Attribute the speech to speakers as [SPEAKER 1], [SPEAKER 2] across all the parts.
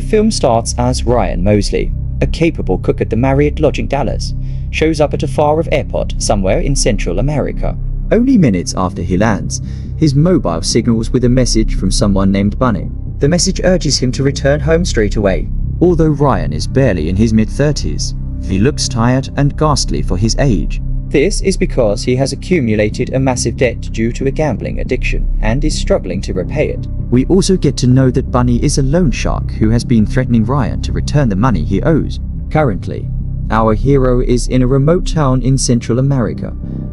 [SPEAKER 1] The film starts as Ryan Mosley, a capable cook at the Marriott Lodging Dallas, shows up at a far-off airport somewhere in Central America. Only minutes after he lands, his mobile signals with a message from someone named Bunny. The message urges him to return home straight away. Although Ryan is barely in his mid-30s, he looks tired and ghastly for his age. This is because he has accumulated a massive debt due to a gambling addiction and is struggling to repay it. We also get to know that Bunny is a loan shark who has been threatening Ryan to return the money he owes. Currently, our hero is in a remote town in Central America,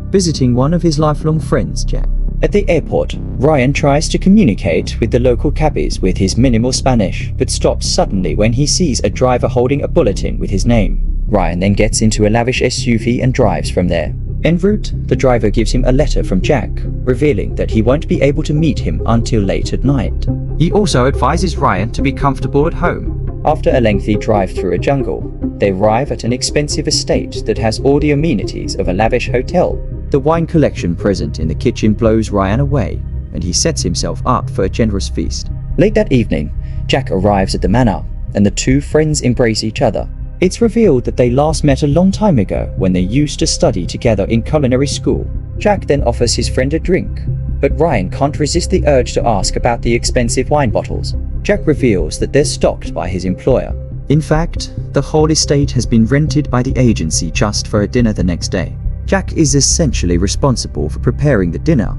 [SPEAKER 1] visiting one of his lifelong friends, Jack. At the airport, Ryan tries to communicate with the local cabbies with his minimal Spanish, but stops suddenly when he sees a driver holding a bulletin with his name. Ryan then gets into a lavish SUV and drives from there. En route, the driver gives him a letter from Jack, revealing that he won't be able to meet him until late at night. He also advises Ryan to be comfortable at home. After a lengthy drive through a jungle, they arrive at an expensive estate that has all the amenities of a lavish hotel. The wine collection present in the kitchen blows Ryan away, and he sets himself up for a generous feast. Late that evening, Jack arrives at the manor, and the two friends embrace each other. It's revealed that they last met a long time ago when they used to study together in culinary school. Jack then offers his friend a drink, but Ryan can't resist the urge to ask about the expensive wine bottles. Jack reveals that they're stocked by his employer. In fact, the whole estate has been rented by the agency just for a dinner the next day. Jack is essentially responsible for preparing the dinner,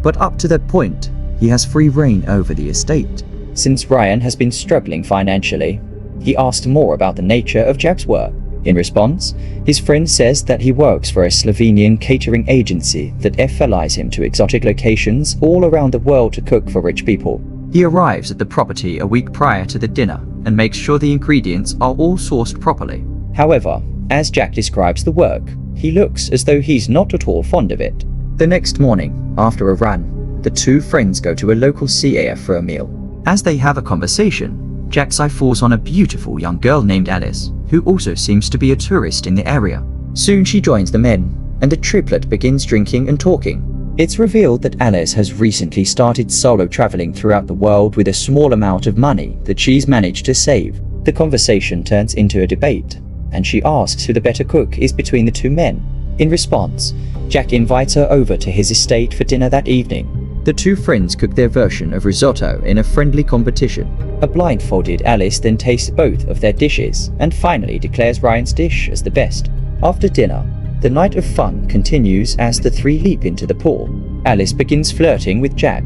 [SPEAKER 1] but up to that point, he has free reign over the estate. Since Ryan has been struggling financially, he asked more about the nature of Jack's work. In response, his friend says that he works for a Slovenian catering agency that flies him to exotic locations all around the world to cook for rich people. He arrives at the property a week prior to the dinner and makes sure the ingredients are all sourced properly. However, as Jack describes the work, he looks as though he's not at all fond of it. The next morning, after a run, the two friends go to a local CAF for a meal. As they have a conversation, Jack's eye falls on a beautiful young girl named Alice, who also seems to be a tourist in the area. Soon she joins the men, and the triplet begins drinking and talking. It's revealed that Alice has recently started solo traveling throughout the world with a small amount of money that she's managed to save. The conversation turns into a debate, and she asks who the better cook is between the two men. In response, Jack invites her over to his estate for dinner that evening. The two friends cook their version of risotto in a friendly competition. A blindfolded Alice then tastes both of their dishes and finally declares Ryan's dish as the best. After dinner, the night of fun continues as the three leap into the pool. Alice begins flirting with Jack,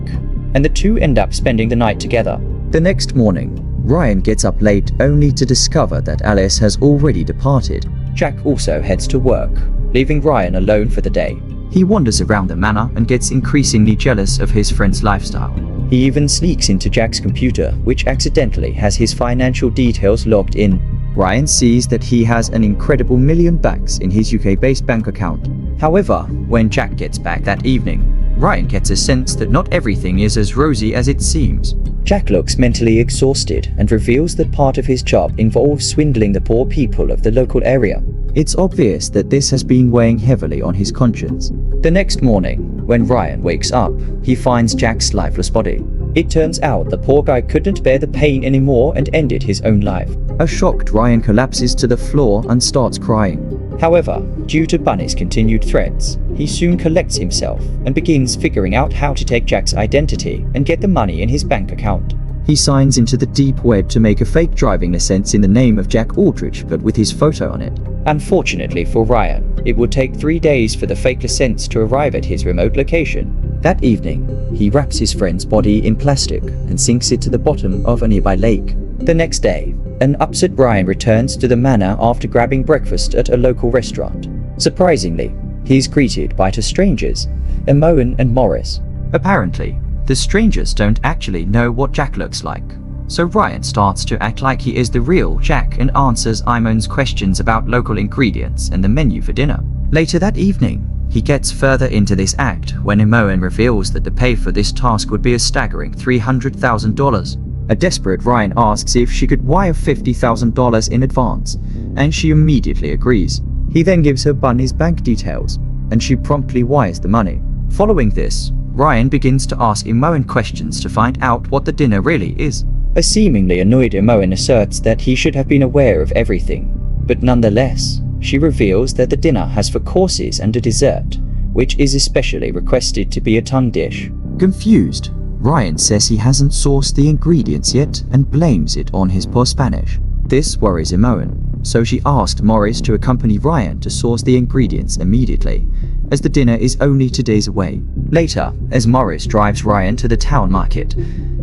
[SPEAKER 1] and the two end up spending the night together. The next morning, Ryan gets up late only to discover that Alice has already departed. Jack also heads to work, leaving Ryan alone for the day. He wanders around the manor and gets increasingly jealous of his friend's lifestyle. He even sneaks into Jack's computer, which accidentally has his financial details logged in. Ryan sees that he has an incredible $1 million in his UK-based bank account. However, when Jack gets back that evening, Ryan gets a sense that not everything is as rosy as it seems. Jack looks mentally exhausted and reveals that part of his job involves swindling the poor people of the local area. It's obvious that this has been weighing heavily on his conscience. The next morning, when Ryan wakes up, he finds Jack's lifeless body. It turns out the poor guy couldn't bear the pain anymore and ended his own life. A shocked Ryan collapses to the floor and starts crying. However, due to Bunny's continued threats, he soon collects himself and begins figuring out how to take Jack's identity and get the money in his bank account. He signs into the deep web to make a fake driving license in the name of Jack Aldrich, but with his photo on it. Unfortunately for Ryan, it would take 3 days for the fake license to arrive at his remote location. That evening, he wraps his friend's body in plastic and sinks it to the bottom of a nearby lake. The next day, an upset Ryan returns to the manor after grabbing breakfast at a local restaurant. Surprisingly, he is greeted by two strangers, Moen and Maurice. Apparently, the strangers don't actually know what Jack looks like, so Ryan starts to act like he is the real Jack and answers Moen's questions about local ingredients and the menu for dinner. Later that evening, he gets further into this act when Moen reveals that the pay for this task would be a staggering $300,000. A desperate Ryan asks if she could wire $50,000 in advance, and she immediately agrees. He then gives her Bunny's bank details, and she promptly wires the money. Following this, Ryan begins to ask Moen questions to find out what the dinner really is. A seemingly annoyed Emoan asserts that he should have been aware of everything, but nonetheless, she reveals that the dinner has 4 courses and a dessert, which is especially requested to be a tongue dish. Confused, Ryan says he hasn't sourced the ingredients yet and blames it on his poor Spanish. This worries Emoan, so she asked Maurice to accompany Ryan to source the ingredients immediately, as the dinner is only 2 days away. Later, as Maurice drives Ryan to the town market,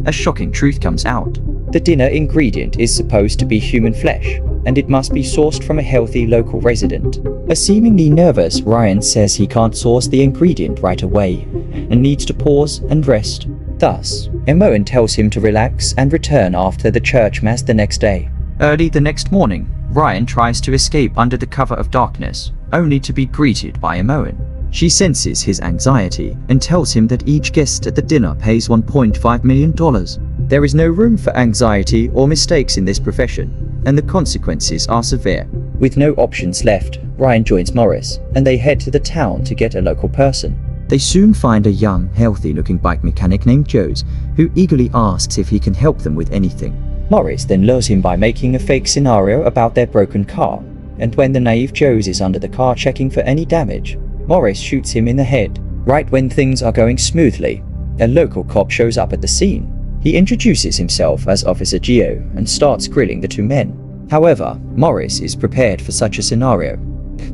[SPEAKER 1] a shocking truth comes out. The dinner ingredient is supposed to be human flesh, and it must be sourced from a healthy local resident. A seemingly nervous Ryan says he can't source the ingredient right away, and needs to pause and rest. Thus, Emoan tells him to relax and return after the church mass the next day. Early the next morning, Ryan tries to escape under the cover of darkness, only to be greeted by Emoan. She senses his anxiety and tells him that each guest at the dinner pays $1.5 million. There is no room for anxiety or mistakes in this profession, and the consequences are severe. With no options left, Ryan joins Maurice, and they head to the town to get a local person. They soon find a young, healthy-looking bike mechanic named Joes, who eagerly asks if he can help them with anything. Maurice then lures him by making a fake scenario about their broken car, and when the naive Joes is under the car checking for any damage, Maurice shoots him in the head. Right when things are going smoothly, a local cop shows up at the scene. He introduces himself as Officer Gio and starts grilling the 2 men. However, Maurice is prepared for such a scenario,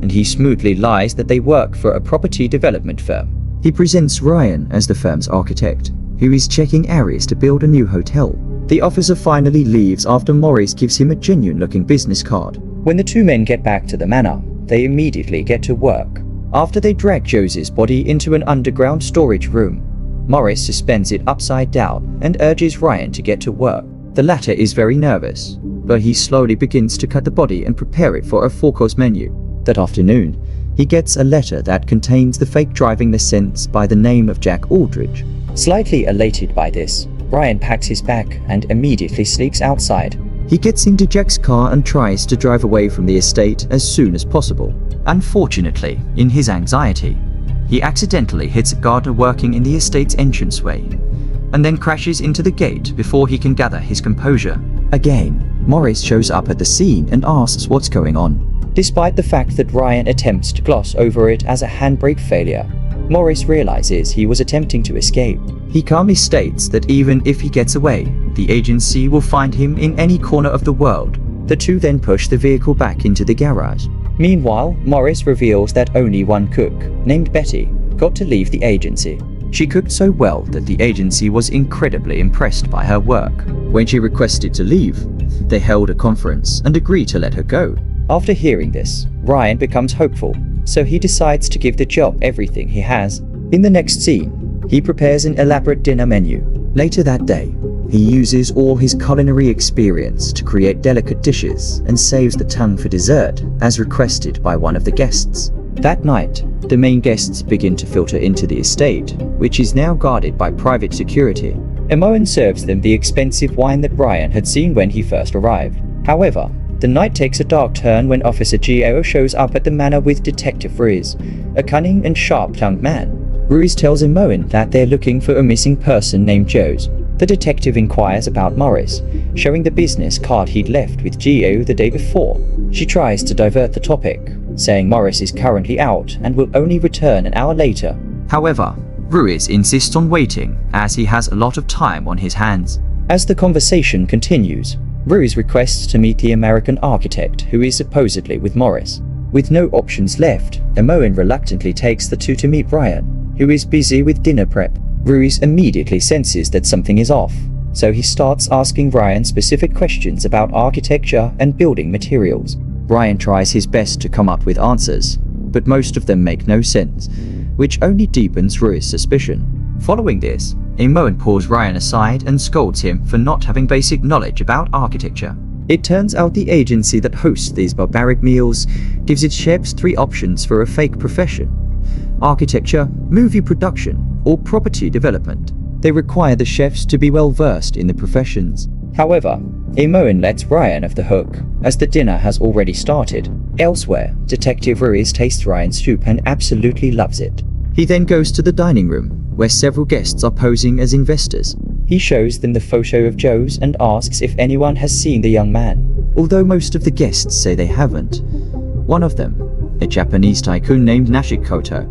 [SPEAKER 1] and he smoothly lies that they work for a property development firm. He presents Ryan as the firm's architect, who is checking areas to build a new hotel. The officer finally leaves after Maurice gives him a genuine-looking business card. When the 2 men get back to the manor, they immediately get to work. After they drag Jose's body into an underground storage room, Maurice suspends it upside down and urges Ryan to get to work. The latter is very nervous, but he slowly begins to cut the body and prepare it for a 4-course menu. That afternoon, he gets a letter that contains the fake driving license by the name of Jack Aldridge. Slightly elated by this, Ryan packs his bag and immediately sleeps outside. He gets into Jack's car and tries to drive away from the estate as soon as possible. Unfortunately, in his anxiety, he accidentally hits a gardener working in the estate's entranceway, and then crashes into the gate before he can gather his composure. Again, Maurice shows up at the scene and asks what's going on. Despite the fact that Ryan attempts to gloss over it as a handbrake failure, Maurice realizes he was attempting to escape. He calmly states that even if he gets away, the agency will find him in any corner of the world. The 2 then push the vehicle back into the garage. Meanwhile, Maurice reveals that only one cook, named Betty, got to leave the agency. She cooked so well that the agency was incredibly impressed by her work. When she requested to leave, they held a conference and agreed to let her go. After hearing this, Ryan becomes hopeful, so he decides to give the job everything he has. In the next scene, he prepares an elaborate dinner menu. Later that day, he uses all his culinary experience to create delicate dishes and saves the tongue for dessert, as requested by one of the guests. That night, the main guests begin to filter into the estate, which is now guarded by private security. Emoan serves them the expensive wine that Ryan had seen when he first arrived. However, the night takes a dark turn when Officer Gio shows up at the manor with Detective Ruiz, a cunning and sharp-tongued man. Ruiz tells Emoan that they're looking for a missing person named Joes. The detective inquires about Maurice, showing the business card he'd left with Gio the day before. She tries to divert the topic, saying Maurice is currently out and will only return an hour later. However, Ruiz insists on waiting, as he has a lot of time on his hands. As the conversation continues, Ruiz requests to meet the American architect who is supposedly with Maurice. With no options left, Emoan reluctantly takes the 2 to meet Ryan, who is busy with dinner prep. Ruiz immediately senses that something is off, so he starts asking Ryan specific questions about architecture and building materials. Ryan tries his best to come up with answers, but most of them make no sense, which only deepens Ruiz's suspicion. Following this, Emoan pulls Ryan aside and scolds him for not having basic knowledge about architecture. It turns out the agency that hosts these barbaric meals gives its chefs 3 options for a fake profession: architecture, movie production, or property development. They require the chefs to be well versed in the professions. However, Emoan lets Ryan off the hook, as the dinner has already started. Elsewhere, Detective Ruiz tastes Ryan's soup and absolutely loves it. He then goes to the dining room, where several guests are posing as investors. He shows them the photo of Joe's and asks if anyone has seen the young man. Although most of the guests say they haven't, one of them, a Japanese tycoon named Nashikoto,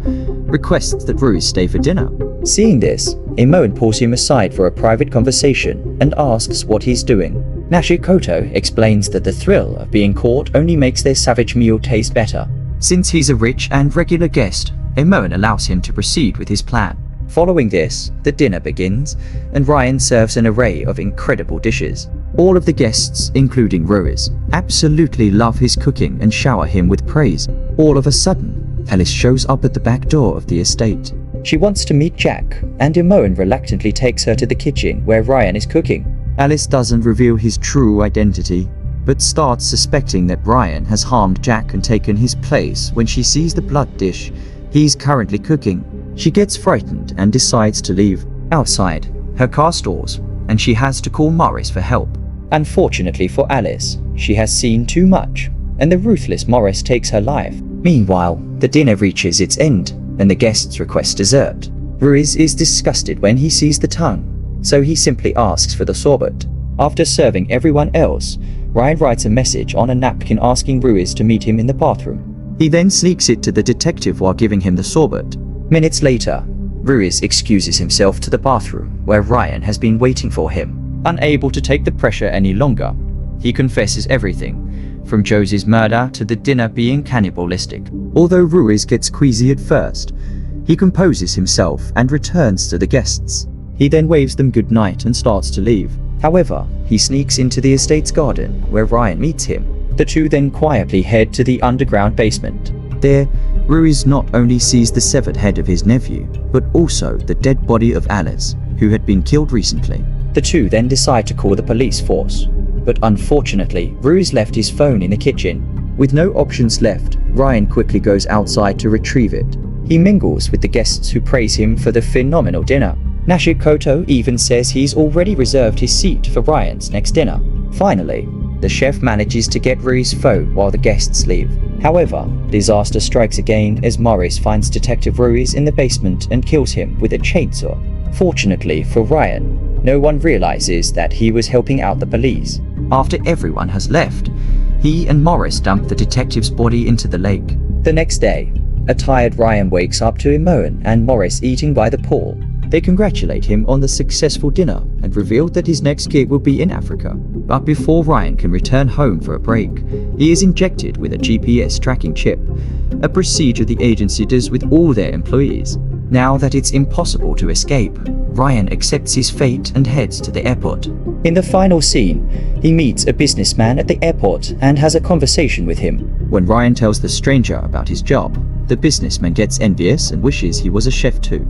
[SPEAKER 1] requests that Ruiz stay for dinner. Seeing this, Imoen pulls him aside for a private conversation and asks what he's doing. Nashikoto explains that the thrill of being caught only makes their savage meal taste better. Since he's a rich and regular guest, Imoen allows him to proceed with his plan. Following this, the dinner begins, and Ryan serves an array of incredible dishes. All of the guests, including Ruiz, absolutely love his cooking and shower him with praise. All of a sudden, Alice shows up at the back door of the estate. She wants to meet Jack, and Imoen reluctantly takes her to the kitchen where Ryan is cooking. Alice doesn't reveal his true identity, but starts suspecting that Ryan has harmed Jack and taken his place when she sees the blood dish he's currently cooking. She gets frightened and decides to leave. Outside, her car stalls, and she has to call Maurice for help. Unfortunately for Alice, she has seen too much, and the ruthless Maurice takes her life. Meanwhile, the dinner reaches its end, and the guests request dessert. Ruiz is disgusted when he sees the tongue, so he simply asks for the sorbet. After serving everyone else, Ryan writes a message on a napkin asking Ruiz to meet him in the bathroom. He then sneaks it to the detective while giving him the sorbet. Minutes later, Ruiz excuses himself to the bathroom where Ryan has been waiting for him. Unable to take the pressure any longer, he confesses everything, from Joe's murder to the dinner being cannibalistic. Although Ruiz gets queasy at first, he composes himself and returns to the guests. He then waves them goodnight and starts to leave. However, he sneaks into the estate's garden where Ryan meets him. The two then quietly head to the underground basement. There, Ruiz not only sees the severed head of his nephew, but also the dead body of Alice, who had been killed recently. The two then decide to call the police force, but unfortunately, Ruiz left his phone in the kitchen. With no options left, Ryan quickly goes outside to retrieve it. He mingles with the guests who praise him for the phenomenal dinner. Nashikoto even says he's already reserved his seat for Ryan's next dinner. Finally, the chef manages to get Ruiz's phone while the guests leave. However, disaster strikes again as Maurice finds Detective Ruiz in the basement and kills him with a chainsaw. Fortunately for Ryan, no one realizes that he was helping out the police. After everyone has left, he and Maurice dump the detective's body into the lake. The next day, a tired Ryan wakes up to Imoen and Maurice eating by the pool. They congratulate him on the successful dinner and reveal that his next gig will be in Africa. But before Ryan can return home for a break, he is injected with a GPS tracking chip, a procedure the agency does with all their employees. Now that it's impossible to escape, Ryan accepts his fate and heads to the airport. In the final scene, he meets a businessman at the airport and has a conversation with him. When Ryan tells the stranger about his job, the businessman gets envious and wishes he was a chef too.